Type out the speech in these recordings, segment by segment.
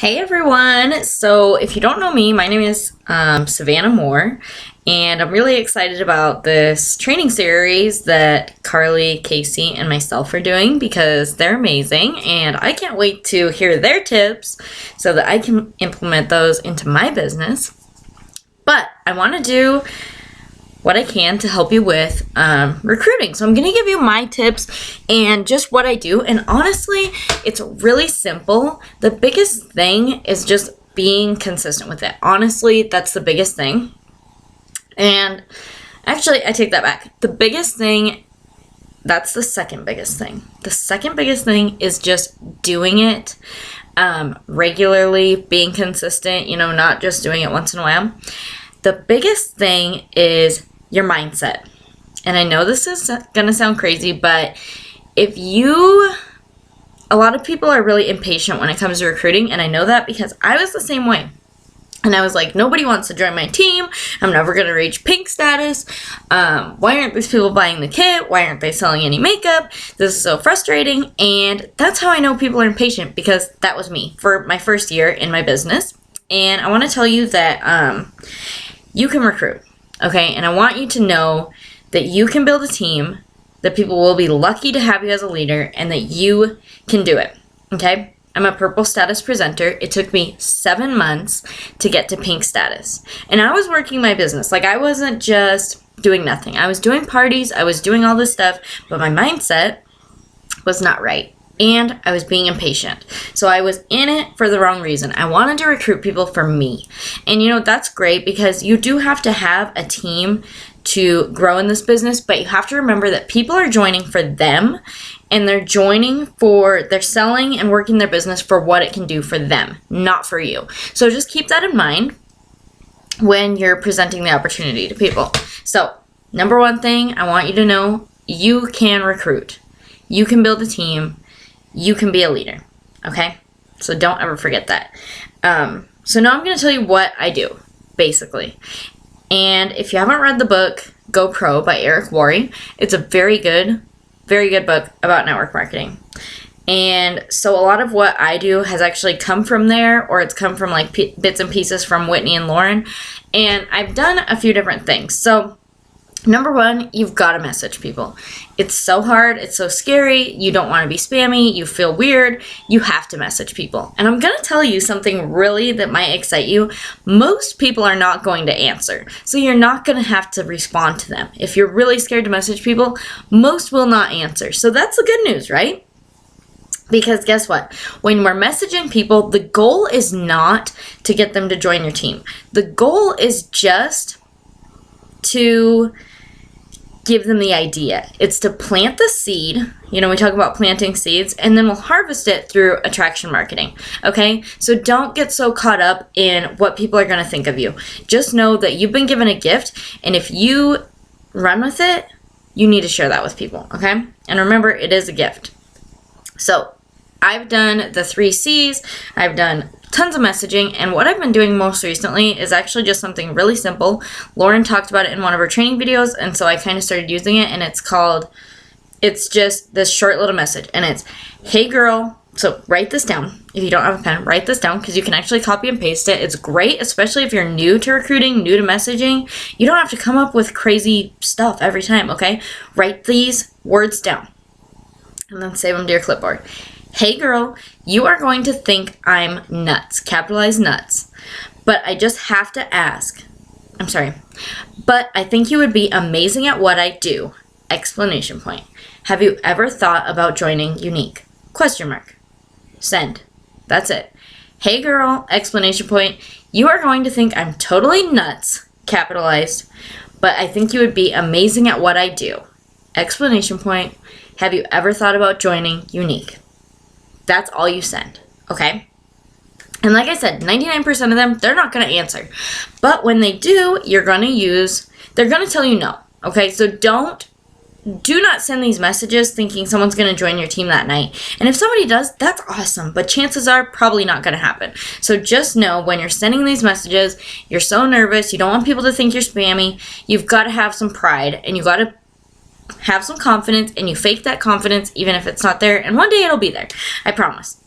Hey everyone! So if you don't know me, my name is Savannah Moore, and I'm really excited about this training series that Carly, Casey, and myself are doing because they're amazing, and I can't wait to hear their tips so that I can implement those into my business. But I want to do what I can to help you with recruiting. So I'm going to give you my tips and just what I do. And honestly, it's really simple. The biggest thing is just being consistent with it. Honestly, that's the biggest thing. And actually, I take that back. The biggest thing, that's the second biggest thing. The second biggest thing is just doing it regularly, being consistent, not just doing it once in a while. The biggest thing is your mindset. And I know this is going to sound crazy, but a lot of people are really impatient when it comes to recruiting, and I know that because I was the same way. And I was like, nobody wants to join my team. I'm never going to reach pink status. Why aren't these people buying the kit? Why aren't they selling any makeup? This is so frustrating. And that's how I know people are impatient, because that was me for my first year in my business. And I want to tell you that you can recruit, okay? And I want you to know that you can build a team, that people will be lucky to have you as a leader, and that you can do it, okay? I'm a purple status presenter. It took me 7 months to get to pink status. And I was working my business. Like, I wasn't just doing nothing. I was doing parties. I was doing all this stuff, but my mindset was not right. And I was being impatient. So I was in it for the wrong reason. I wanted to recruit people for me. And that's great, because you do have to have a team to grow in this business, but you have to remember that people are joining for them, and they're selling and working their business for what it can do for them, not for you. So just keep that in mind when you're presenting the opportunity to people. So, number one thing I want you to know, you can recruit. You can build a team. You can be a leader, okay? So don't ever forget that. So now I'm going to tell you what I do, basically. And if you haven't read the book, Go Pro by Eric Worre, it's a very good book about network marketing. And so a lot of what I do has actually come from there, or it's come from like bits and pieces from Whitney and Lauren. And I've done a few different things. So number one, you've got to message people. It's so hard. It's so scary. You don't want to be spammy. You feel weird. You have to message people. And I'm going to tell you something really that might excite you. Most people are not going to answer. So you're not going to have to respond to them. If you're really scared to message people, most will not answer. So that's the good news, right? Because guess what? When we're messaging people, the goal is not to get them to join your team. The goal is just to give them the idea. It's to plant the seed. We talk about planting seeds, and then we'll harvest it through attraction marketing. Okay? So don't get so caught up in what people are going to think of you. Just know that you've been given a gift, and if you run with it, you need to share that with people. Okay? And remember, it is a gift. So I've done the 3 C's. I've done tons of messaging, and what I've been doing most recently is actually just something really simple. Lauren talked about it in one of her training videos, and so I kind of started using it, and it's just this short little message, and it's, hey girl. So write this down. If you don't have a pen, write this down, because you can actually copy and paste it. It's great, especially if you're new to recruiting, new to messaging. You don't have to come up with crazy stuff every time, okay? Write these words down, and then save them to your clipboard. Hey girl, you are going to think I'm nuts, capitalized nuts, but I just have to ask. But I think you would be amazing at what I do, exclamation point. Have you ever thought about joining Unique? Question mark. Send. That's it. Hey girl, exclamation point. You are going to think I'm totally nuts, capitalized, but I think you would be amazing at what I do, exclamation point. Have you ever thought about joining Unique? That's all you send, okay? And like I said, 99% of them, they're not going to answer. But when they do, they're going to tell you no, okay? So do not send these messages thinking someone's going to join your team that night. And if somebody does, that's awesome, but chances are probably not going to happen. So just know when you're sending these messages, you're so nervous, you don't want people to think you're spammy, you've got to have some pride, and you've got to have some confidence, and you fake that confidence even if it's not there, and one day it'll be there. I promise.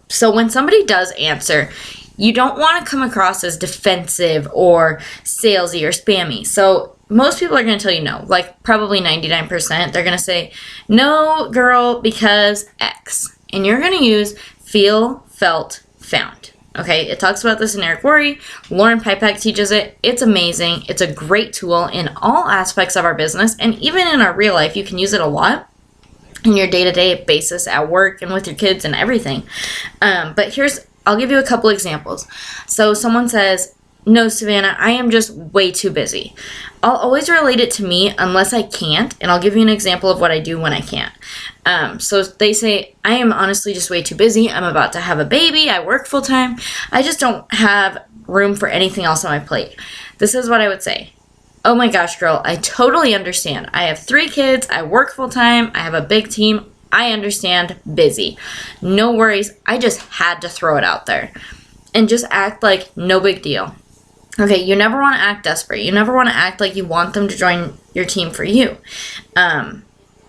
So when somebody does answer, you don't want to come across as defensive or salesy or spammy. So most people are going to tell you no, like probably 99%. They're going to say, no, girl, because X. And you're going to use feel, felt, found. Okay, it talks about this in Eric Worre. Lauren Pipak teaches it. It's amazing. It's a great tool in all aspects of our business. And even in our real life, you can use it a lot in your day-to-day basis at work and with your kids and everything. But I'll give you a couple examples. So someone says, no, Savannah, I am just way too busy. I'll always relate it to me unless I can't, and I'll give you an example of what I do when I can't. So they say, I am honestly just way too busy. I'm about to have a baby. I work full time. I just don't have room for anything else on my plate. This is what I would say. Oh my gosh, girl, I totally understand. I have 3 kids. I work full time. I have a big team. I understand, busy. No worries. I just had to throw it out there. And just act like no big deal. Okay, you never want to act desperate. You never want to act like you want them to join your team for you.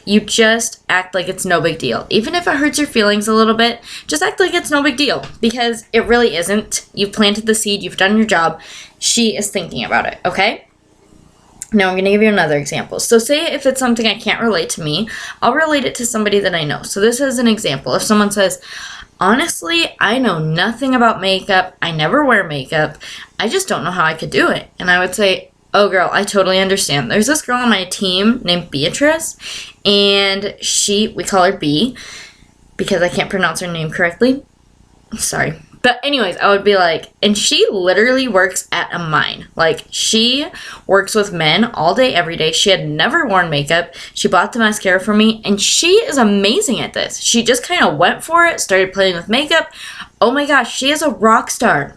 You just act like it's no big deal. Even if it hurts your feelings a little bit, just act like it's no big deal, because it really isn't. You've planted the seed. You've done your job. She is thinking about it, okay? Now I'm going to give you another example. So say if it's something I can't relate to me, I'll relate it to somebody that I know. So this is an example. If someone says, honestly, I know nothing about makeup. I never wear makeup. I just don't know how I could do it. And I would say, oh girl, I totally understand. There's this girl on my team named Beatrice, and we call her B because I can't pronounce her name correctly. Sorry. But anyways, I would be like, and she literally works at a mine. Like, she works with men all day, every day. She had never worn makeup. She bought the mascara for me, and she is amazing at this. She just kind of went for it, started playing with makeup. Oh my gosh, she is a rock star.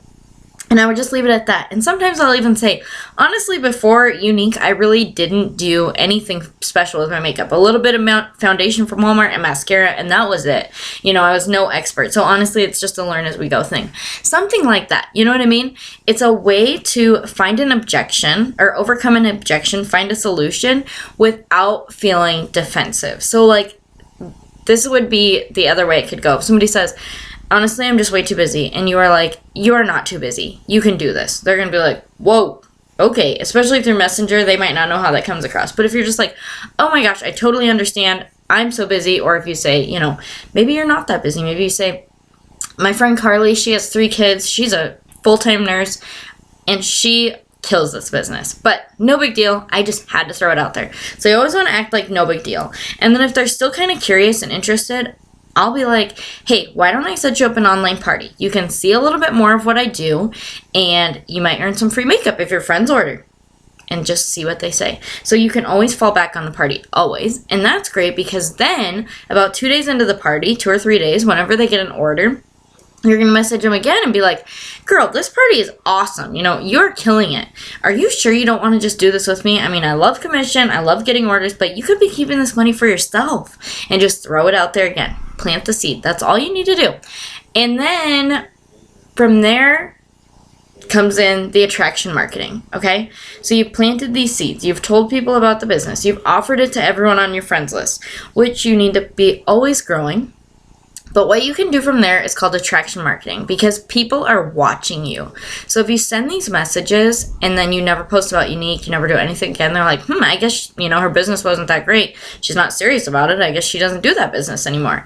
And I would just leave it at that. And sometimes I'll even say, honestly, before Unique, I really didn't do anything special with my makeup. A little bit of foundation from Walmart and mascara, and that was it. You know, I was no expert. So honestly, it's just a learn as we go thing. Something like that. You know what I mean? It's a way to find an objection or overcome an objection, find a solution without feeling defensive. So like, this would be the other way it could go. If somebody says, honestly, I'm just way too busy. And you are like, you are not too busy. You can do this. They're going to be like, whoa, okay. Especially through Messenger, they might not know how that comes across. But if you're just like, oh my gosh, I totally understand. I'm so busy. Or if you say, you know, maybe you're not that busy. Maybe you say, my friend Carly, she has 3 kids. She's a full-time nurse. And she kills this business. But no big deal. I just had to throw it out there. So you always want to act like no big deal. And then if they're still kind of curious and interested, I'll be like, hey, why don't I set you up an online party? You can see a little bit more of what I do, and you might earn some free makeup if your friends order. And just see what they say. So you can always fall back on the party, always. And that's great because then, about 2 days into the party, 2 or 3 days, whenever they get an order, you're going to message them again and be like, girl, this party is awesome. You know, you're killing it. Are you sure you don't want to just do this with me? I mean, I love commission. I love getting orders, but you could be keeping this money for yourself. And just throw it out there again. Plant the seed. That's all you need to do. And then from there comes in the attraction marketing, okay? So you've planted these seeds. You've told people about the business. You've offered it to everyone on your friends list, which you need to be always growing. But what you can do from there is called attraction marketing because people are watching you. So if you send these messages and then you never post about Unique, you never do anything again, they're like, I guess, you know, her business wasn't that great. She's not serious about it. I guess she doesn't do that business anymore.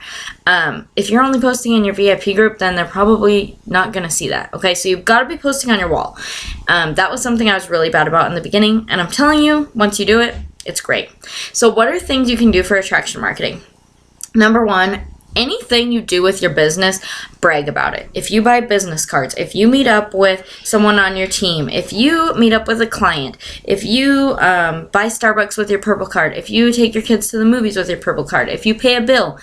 If you're only posting in your VIP group, then they're probably not going to see that. Okay, so you've got to be posting on your wall. That was something I was really bad about in the beginning. And I'm telling you, once you do it, it's great. So what are things you can do for attraction marketing? Number 1, anything you do with your business, brag about it. If you buy business cards, if you meet up with someone on your team, if you meet up with a client, if you buy Starbucks with your purple card, if you take your kids to the movies with your purple card, if you pay a bill,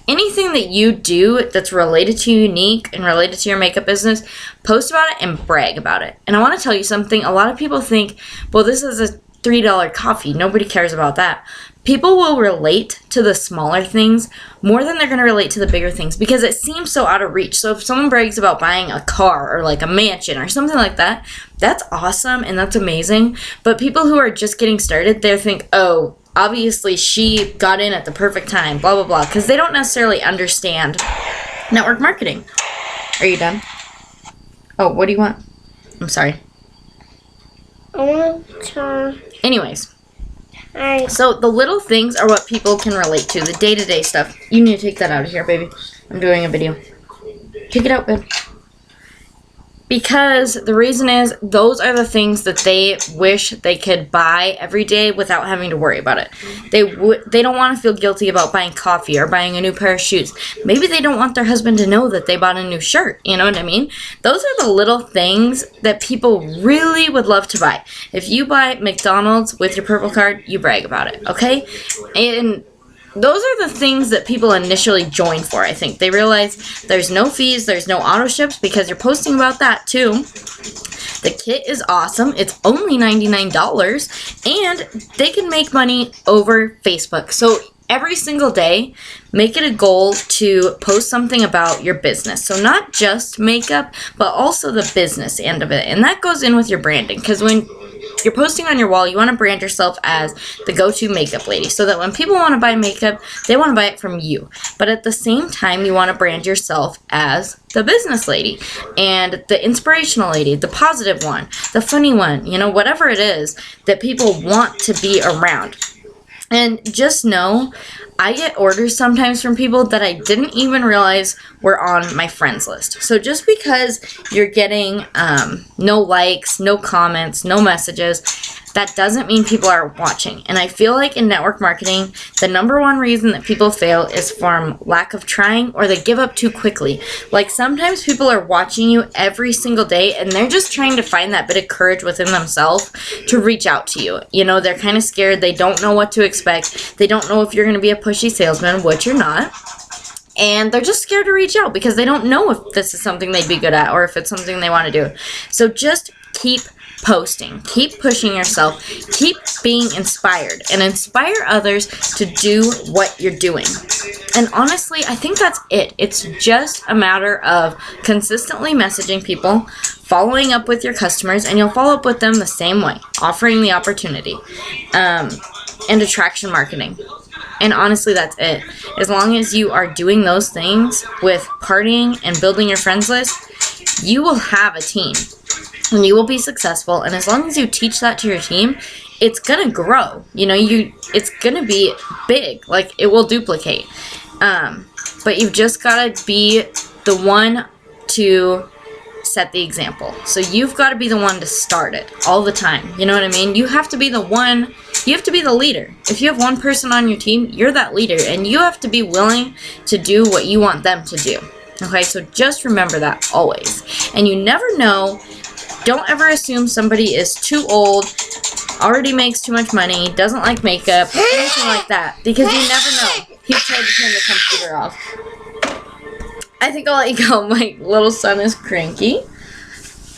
anything that you do that's related to Unique and related to your makeup business, post about it and brag about it. And I want to tell you something. A lot of people think, well, this is a $3 coffee. Nobody cares about that. People will relate to the smaller things more than they're going to relate to the bigger things because it seems so out of reach. So if someone brags about buying a car or like a mansion or something like that, that's awesome and that's amazing. But people who are just getting started, they think, oh, obviously she got in at the perfect time, blah, blah, blah, because they don't necessarily understand Network marketing. Are you done? Oh, what do you want? I'm sorry. I want to. Anyways. So the little things are what people can relate to. The day-to-day stuff. You need to take that out of here, baby. I'm doing a video. Take it out, babe. Because the reason is, those are the things that they wish they could buy every day without having to worry about it. They don't want to feel guilty about buying coffee or buying a new pair of shoes. Maybe they don't want their husband to know that they bought a new shirt. You know what I mean? Those are the little things that people really would love to buy. If you buy McDonald's with your purple card, you brag about it, okay? And those are the things that people initially join for, I think. They realize there's no fees, there's no auto ships, because you're posting about that too. The kit is awesome. It's only $99, and they can make money over Facebook. So every single day, make it a goal to post something about your business. So not just makeup, but also the business end of it. And that goes in with your branding, because when you're posting on your wall, you want to brand yourself as the go-to makeup lady, so that when people want to buy makeup, they want to buy it from you. But at the same time, you want to brand yourself as the business lady and the inspirational lady, the positive one, the funny one, you know, whatever it is that people want to be around. And just know, I get orders sometimes from people that I didn't even realize were on my friends list. So just because you're getting no likes, no comments, no messages, that doesn't mean people are watching. And I feel like in network marketing, the number one reason that people fail is from lack of trying, or they give up too quickly. Like, sometimes people are watching you every single day and they're just trying to find that bit of courage within themselves to reach out to you. You know, they're kind of scared. They don't know what to expect. They don't know if you're going to be a pushy salesman, which you're not. And they're just scared to reach out because they don't know if this is something they'd be good at or if it's something they want to do. So just keep posting, keep pushing yourself, keep being inspired, and inspire others to do what you're doing. And honestly, I think that's it. It's just a matter of consistently messaging people, following up with your customers, and you'll follow up with them the same way, offering the opportunity, and attraction marketing. And honestly, that's it. As long as you are doing those things with partying and building your friends list, you will have a team. And you will be successful. And as long as you teach that to your team, it's going to grow. You know, it's going to be big. Like, it will duplicate. But you've just got to be the one to set the example. So you've got to be the one to start it all the time. You know what I mean? You have to be the one. You have to be the leader. If you have one person on your team, you're that leader. And you have to be willing to do what you want them to do. Okay, so just remember that always. And you never know. Don't ever assume somebody is too old, already makes too much money, doesn't like makeup, anything like that. Because you never know. He tried to turn the computer off. I think I'll let you go. My little son is cranky.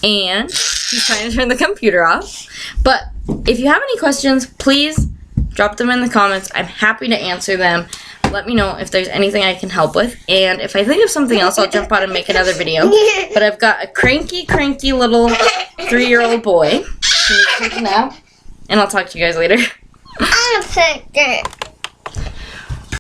And he's trying to turn the computer off. But if you have any questions, please drop them in the comments. I'm happy to answer them. Let me know if there's anything I can help with. And if I think of something else, I'll jump on and make another video. But I've got a cranky little 3-year-old boy. Can you take a nap? And I'll talk to you guys later. I'll take it.